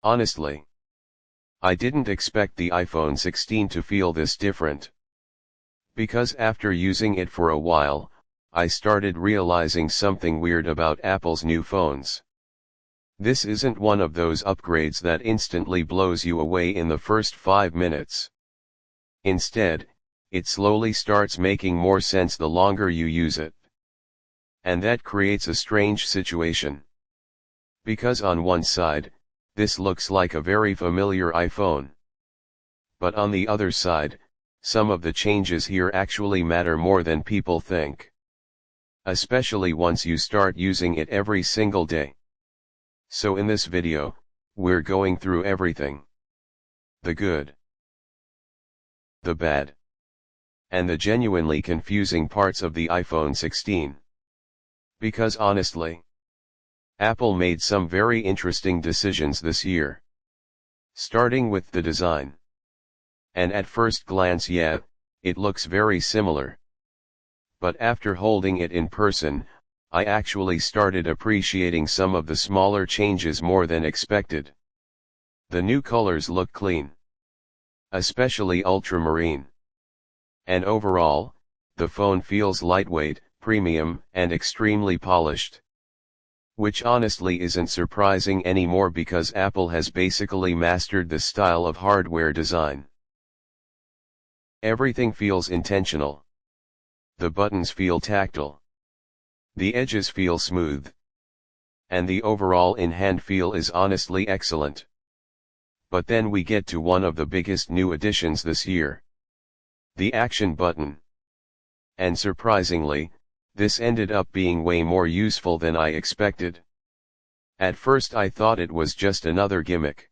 Honestly, I didn't expect the iPhone 16 to feel this different. Because after using it for a while, I started realizing something weird about Apple's new phones. This isn't one of those upgrades that instantly blows you away in the first 5 minutes. Instead, it slowly starts making more sense the longer you use it. And that creates a strange situation. Because on one side, this looks like a very familiar iPhone. But on the other side, some of the changes here actually matter more than people think. Especially once you start using it every single day. So in this video, we're going through everything. The good, the bad, and the genuinely confusing parts of the iPhone 16. Because honestly, Apple made some very interesting decisions this year. Starting with the design. And at first glance, yeah, it looks very similar. But after holding it in person, I actually started appreciating some of the smaller changes more than expected. The new colors look clean. Especially ultramarine. And overall, the phone feels lightweight, premium, and extremely polished. Which honestly isn't surprising anymore because Apple has basically mastered the style of hardware design. Everything feels intentional. The buttons feel tactile. The edges feel smooth. And the overall in-hand feel is honestly excellent. But then we get to one of the biggest new additions this year. The action button. And surprisingly, this ended up being way more useful than I expected. At first I thought it was just another gimmick.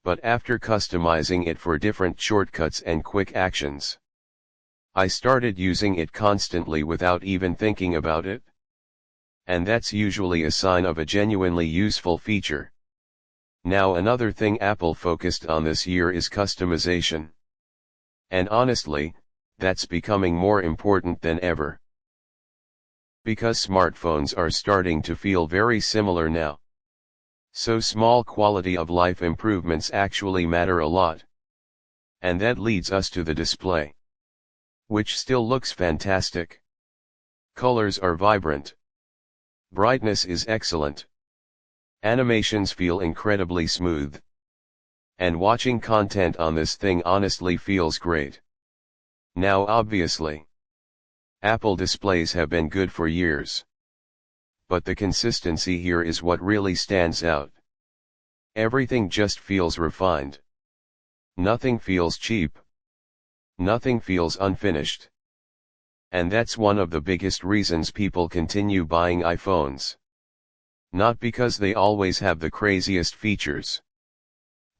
But after customizing it for different shortcuts and quick actions, I started using it constantly without even thinking about it. And that's usually a sign of a genuinely useful feature. Now another thing Apple focused on this year is customization. And honestly, that's becoming more important than ever. Because smartphones are starting to feel very similar now. So small quality of life improvements actually matter a lot. And that leads us to the display. Which still looks fantastic. Colors are vibrant. Brightness is excellent. Animations feel incredibly smooth. And watching content on this thing honestly feels great. Now obviously, Apple displays have been good for years. But the consistency here is what really stands out. Everything just feels refined. Nothing feels cheap. Nothing feels unfinished. And that's one of the biggest reasons people continue buying iPhones. Not because they always have the craziest features,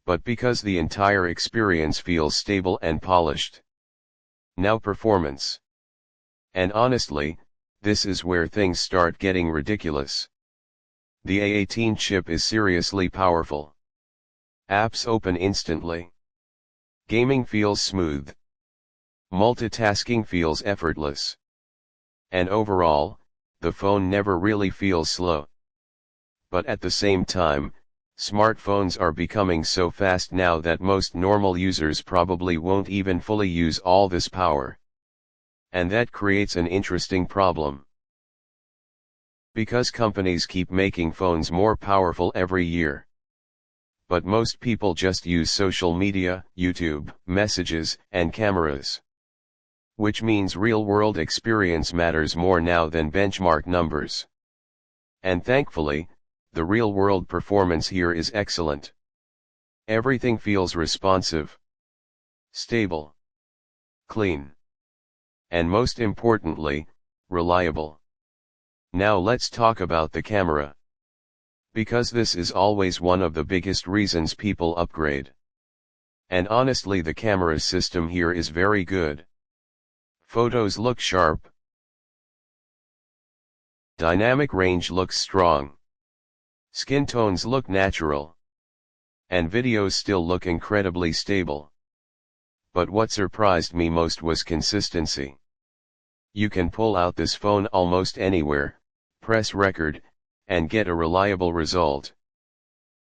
but because the entire experience feels stable and polished. Now performance. And honestly, this is where things start getting ridiculous. The A18 chip is seriously powerful. Apps open instantly. Gaming feels smooth. Multitasking feels effortless. And overall, the phone never really feels slow. But at the same time, smartphones are becoming so fast now that most normal users probably won't even fully use all this power. And that creates an interesting problem. Because companies keep making phones more powerful every year. But most people just use social media, YouTube, messages, and cameras. Which means real-world experience matters more now than benchmark numbers. And thankfully, the real-world performance here is excellent. Everything feels responsive, stable, clean, and most importantly, reliable. Now let's talk about the camera. Because this is always one of the biggest reasons people upgrade. And honestly, the camera system here is very good. Photos look sharp. Dynamic range looks strong. Skin tones look natural. And videos still look incredibly stable. But what surprised me most was consistency. You can pull out this phone almost anywhere, press record, and get a reliable result.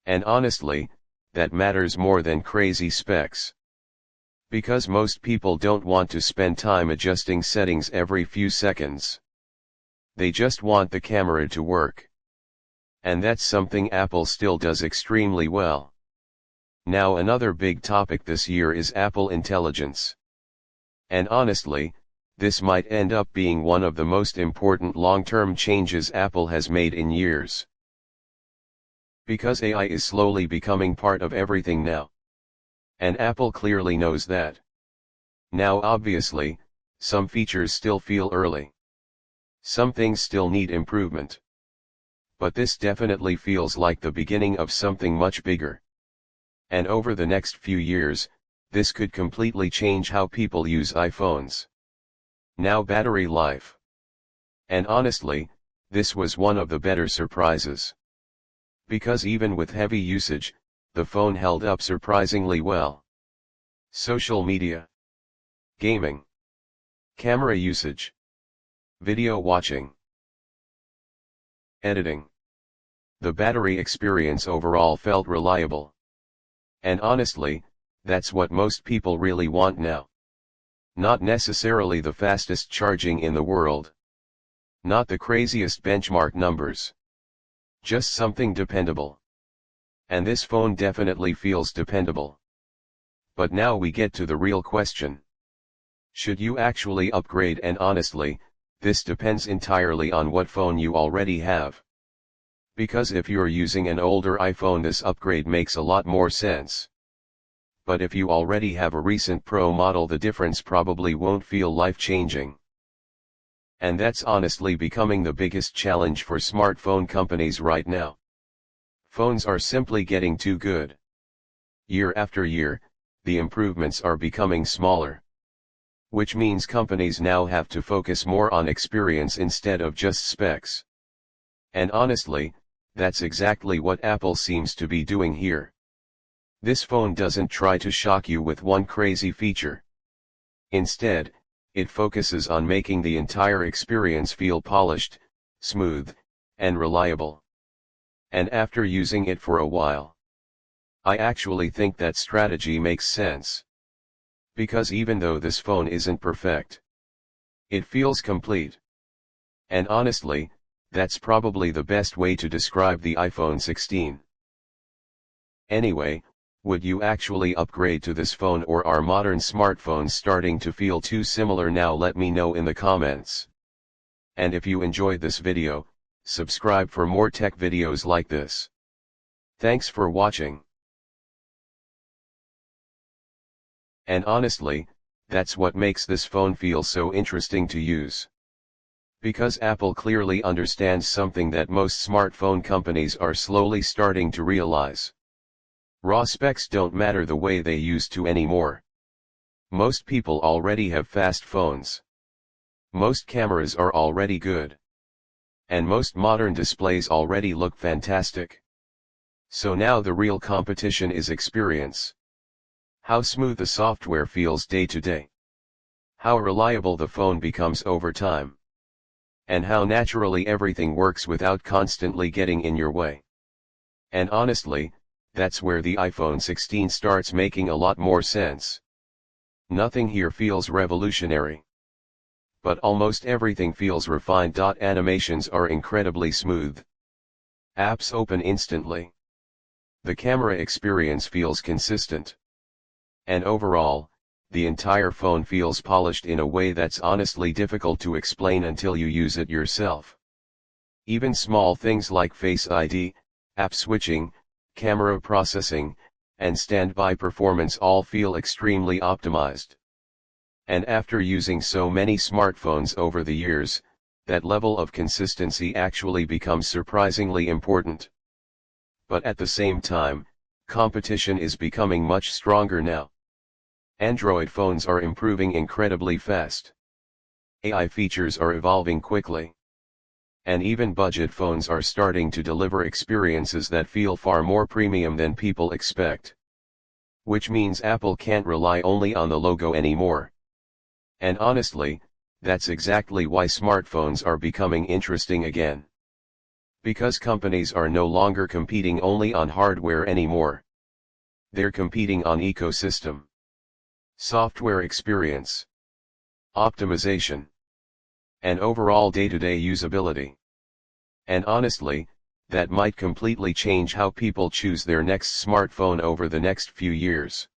And honestly, that matters more than crazy specs. Because most people don't want to spend time adjusting settings every few seconds. They just want the camera to work. And that's something Apple still does extremely well. Now another big topic this year is Apple Intelligence. And honestly, this might end up being one of the most important long-term changes Apple has made in years. Because AI is slowly becoming part of everything now. And Apple clearly knows that. Now obviously, some features still feel early. Some things still need improvement. But this definitely feels like the beginning of something much bigger. And over the next few years, this could completely change how people use iPhones. Now battery life. And honestly, this was one of the better surprises. Because even with heavy usage, the phone held up surprisingly well. Social media, gaming, camera usage, video watching, editing. The battery experience overall felt reliable. And honestly, that's what most people really want now. Not necessarily the fastest charging in the world. Not the craziest benchmark numbers. Just something dependable. And this phone definitely feels dependable. But now we get to the real question. Should you actually upgrade? And honestly, this depends entirely on what phone you already have. Because if you're using an older iPhone, this upgrade makes a lot more sense. But if you already have a recent Pro model, the difference probably won't feel life-changing. And that's honestly becoming the biggest challenge for smartphone companies right now. Phones are simply getting too good. Year after year, the improvements are becoming smaller. Which means companies now have to focus more on experience instead of just specs. And honestly, that's exactly what Apple seems to be doing here. This phone doesn't try to shock you with one crazy feature. Instead, it focuses on making the entire experience feel polished, smooth, and reliable. And after using it for a while, I actually think that strategy makes sense. Because even though this phone isn't perfect, it feels complete. And honestly, that's probably the best way to describe the iPhone 16. Anyway, would you actually upgrade to this phone, or are modern smartphones starting to feel too similar now? Let me know in the comments. And if you enjoyed this video, subscribe for more tech videos like this. Thanks for watching. And honestly, that's what makes this phone feel so interesting to use. Because Apple clearly understands something that most smartphone companies are slowly starting to realize. Raw specs don't matter the way they used to anymore. Most people already have fast phones. Most cameras are already good. And most modern displays already look fantastic. So now the real competition is experience. How smooth the software feels day to day. How reliable the phone becomes over time. And how naturally everything works without constantly getting in your way. And honestly, that's where the iPhone 16 starts making a lot more sense. Nothing here feels revolutionary. But almost everything feels refined. Animations are incredibly smooth. Apps open instantly. The camera experience feels consistent. And overall, the entire phone feels polished in a way that's honestly difficult to explain until you use it yourself. Even small things like Face ID, app switching, camera processing, and standby performance all feel extremely optimized. And after using so many smartphones over the years, that level of consistency actually becomes surprisingly important. But at the same time, competition is becoming much stronger now. Android phones are improving incredibly fast. AI features are evolving quickly. And even budget phones are starting to deliver experiences that feel far more premium than people expect. Which means Apple can't rely only on the logo anymore. And honestly, that's exactly why smartphones are becoming interesting again. Because companies are no longer competing only on hardware anymore. They're competing on ecosystem, software experience, optimization, and overall day-to-day usability. And honestly, that might completely change how people choose their next smartphone over the next few years.